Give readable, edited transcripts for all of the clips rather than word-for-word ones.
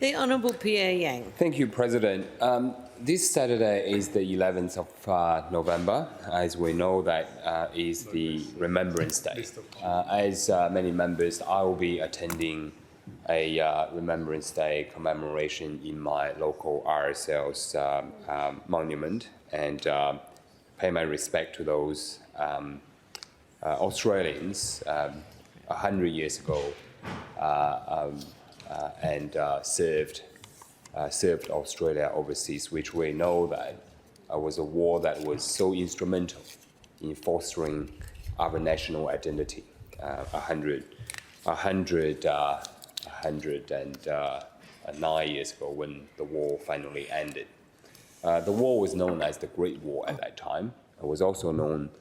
The Honourable Pierre Yang. Thank you, President. This Saturday is the 11th of November. As we know, that is the Remembrance Day. As many members, I will be attending a Remembrance Day commemoration in my local RSL's monument and pay my respect to those Australians 100 years ago and served Australia overseas, which we know that was a war that was so instrumental in fostering our national identity 109 years ago when the war finally ended. The war was known as the Great War at that time. It was also known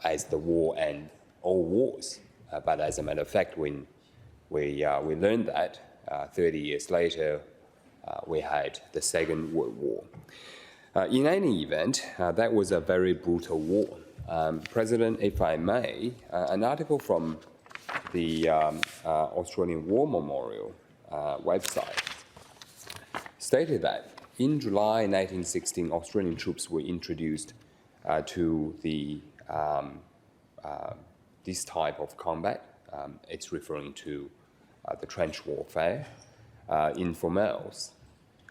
as the war and all wars. But as a matter of fact, when we learned that 30 years later, we had the Second World War. In any event, that was a very brutal war. President, if I may, an article from the Australian War Memorial website stated that in July 1916, Australian troops were introduced to this type of combat. It's referring to the trench warfare in Formels,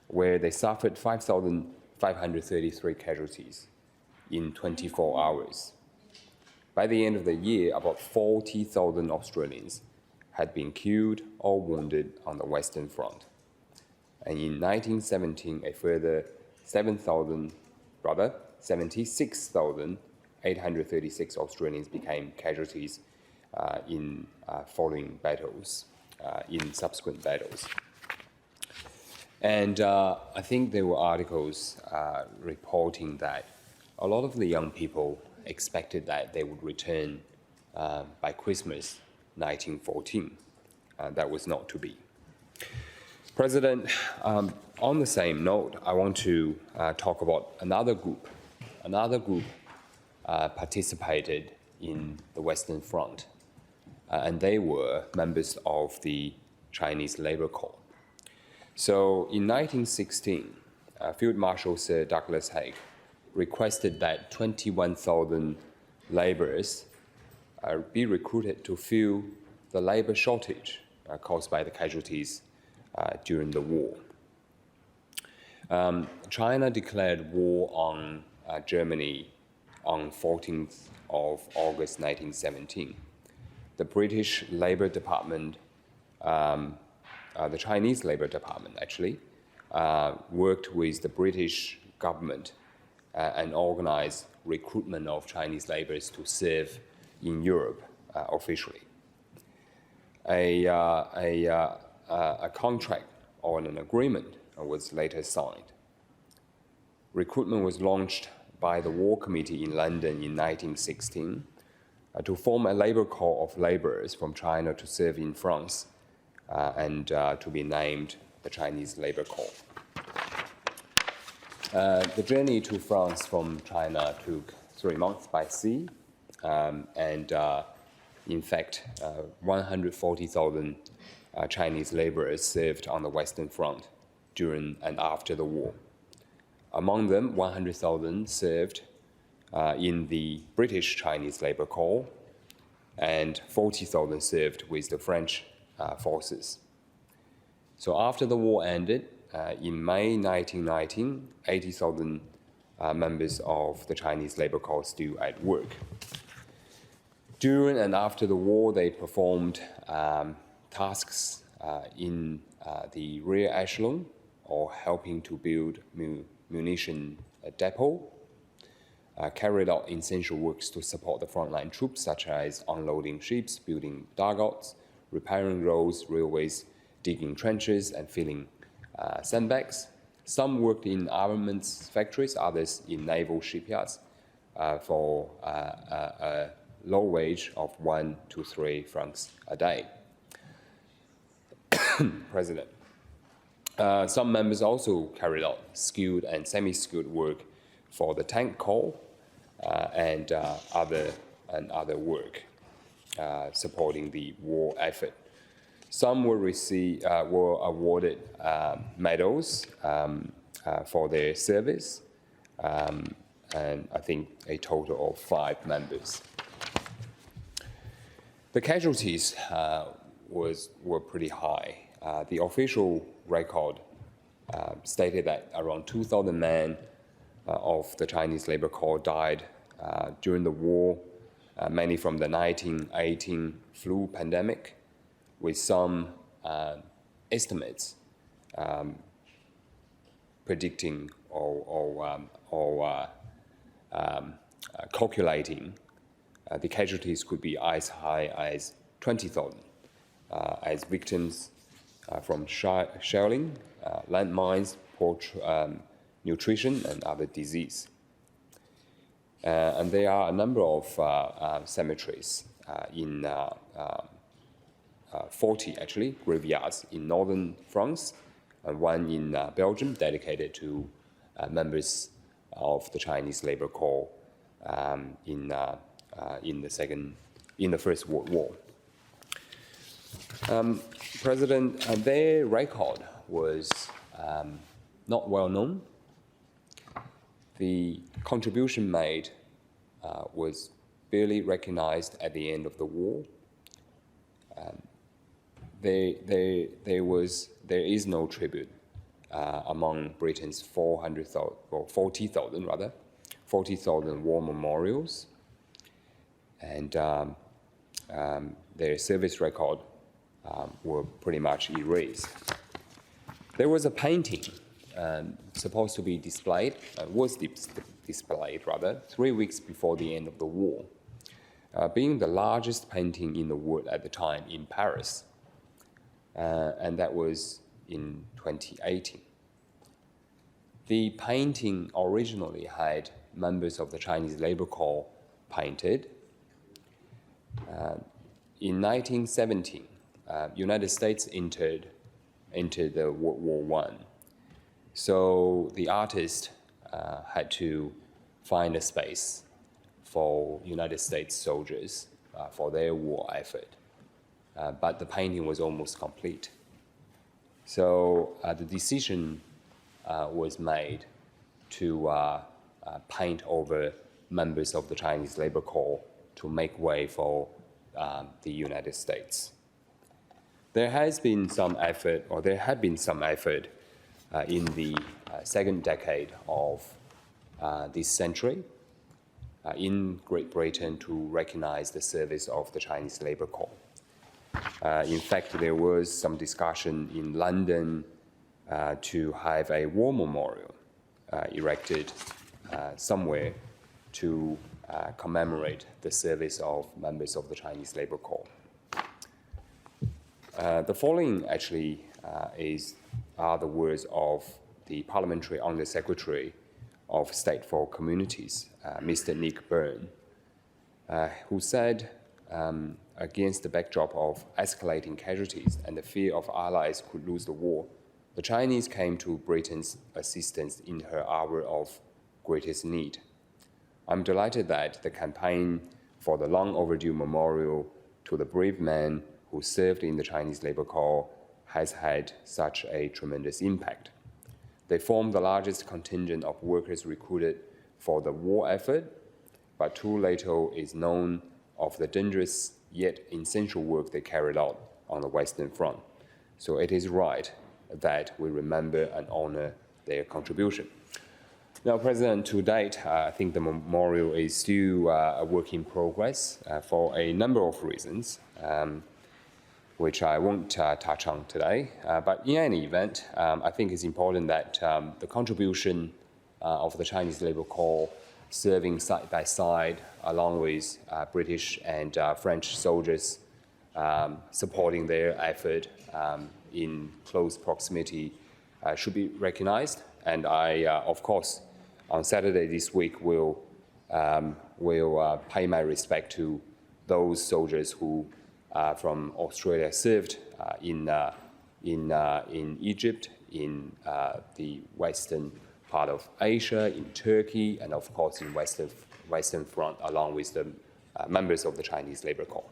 where they suffered 5,533 casualties in 24 hours. By the end of the year, about 40,000 Australians had been killed or wounded on the Western Front. And in 1917, a further 76,836 Australians became casualties in following battles, in subsequent battles. And I think there were articles reporting that a lot of the young people expected that they would return by Christmas 1914. That was not to be. President, on the same note, I want to talk about another group. Another group participated in the Western Front, and they were members of the Chinese Labour Corps. So in 1916, Field Marshal Sir Douglas Haig requested that 21,000 labourers be recruited to fill the labour shortage caused by the casualties during the war. China declared war on Germany on 14th of August 1917. The British Labour Department, the Chinese Labour Department actually, worked with the British government and organized recruitment of Chinese laborers to serve in Europe officially. A contract or an agreement was later signed. Recruitment was launched by the War Committee in London in 1916 to form a labor corps of laborers from China to serve in France and to be named the Chinese Labor Corps. The journey to France from China took 3 months by sea, and in fact, 140,000 Chinese laborers served on the Western Front during and after the war. Among them, 100,000 served in the British Chinese Labour Corps, and 40,000 served with the French forces. So after the war ended, in May 1919, 80,000 members of the Chinese Labour Corps still at work. During and after the war, they performed tasks in the rear echelon or helping to build munition depot, carried out essential works to support the frontline troops, such as unloading ships, building dugouts, repairing roads, railways, digging trenches, and filling sandbags. Some worked in armaments factories, others in naval shipyards for a low wage of 1 to 3 francs a day. President. Some members also carried out skilled and semi-skilled work for the tank corps and other work supporting the war effort. Some were awarded medals for their service, and I think a total of 5 members. The casualties were pretty high. The official record stated that around 2,000 men of the Chinese Labor Corps died during the war, mainly from the 1918 flu pandemic, with some estimates predicting or calculating the casualties could be as high as 20,000 as victims from shelling, landmines, poor nutrition, and other disease. And there are a number of cemeteries in 40, actually, graveyards in northern France, and one in Belgium dedicated to members of the Chinese Labor Corps in the First World War. Their record was not well known. The contribution made was barely recognized at the end of the war. There is no tribute among Britain's 40,000 war memorials, and their service record were pretty much erased. There was a painting supposed to be displayed, displayed 3 weeks before the end of the war, being the largest painting in the world at the time in Paris, and that was in 2018. The painting originally had members of the Chinese Labor Corps painted. In 1917, United States entered the World War I. So the artist had to find a space for United States soldiers for their war effort. But the painting was almost complete. So the decision was made to paint over members of the Chinese Labor Corps to make way for the United States. There had been some effort in the second decade of this century in Great Britain to recognize the service of the Chinese Labor Corps. In fact, there was some discussion in London to have a war memorial erected somewhere to commemorate the service of members of the Chinese Labor Corps. The following actually are the words of the Parliamentary Under Secretary of State for Communities, Mr. Nick Byrne, who said, against the backdrop of escalating casualties and the fear of allies could lose the war, the Chinese came to Britain's assistance in her hour of greatest need. I'm delighted that the campaign for the long overdue memorial to the brave men who served in the Chinese Labor Corps has had such a tremendous impact. They form the largest contingent of workers recruited for the war effort, but too little is known of the dangerous yet essential work they carried out on the Western Front. So it is right that we remember and honor their contribution. Now, President, to date, I think the memorial is still a work in progress for a number of reasons, which I won't touch on today. But in any event, I think it's important that the contribution of the Chinese Labor Corps serving side by side along with British and French soldiers supporting their effort in close proximity should be recognized. And I, of course, on Saturday this week will pay my respect to those soldiers who from Australia served in Egypt, in the western part of Asia, in Turkey, and of course in Western Front, along with the members of the Chinese Labor Corps.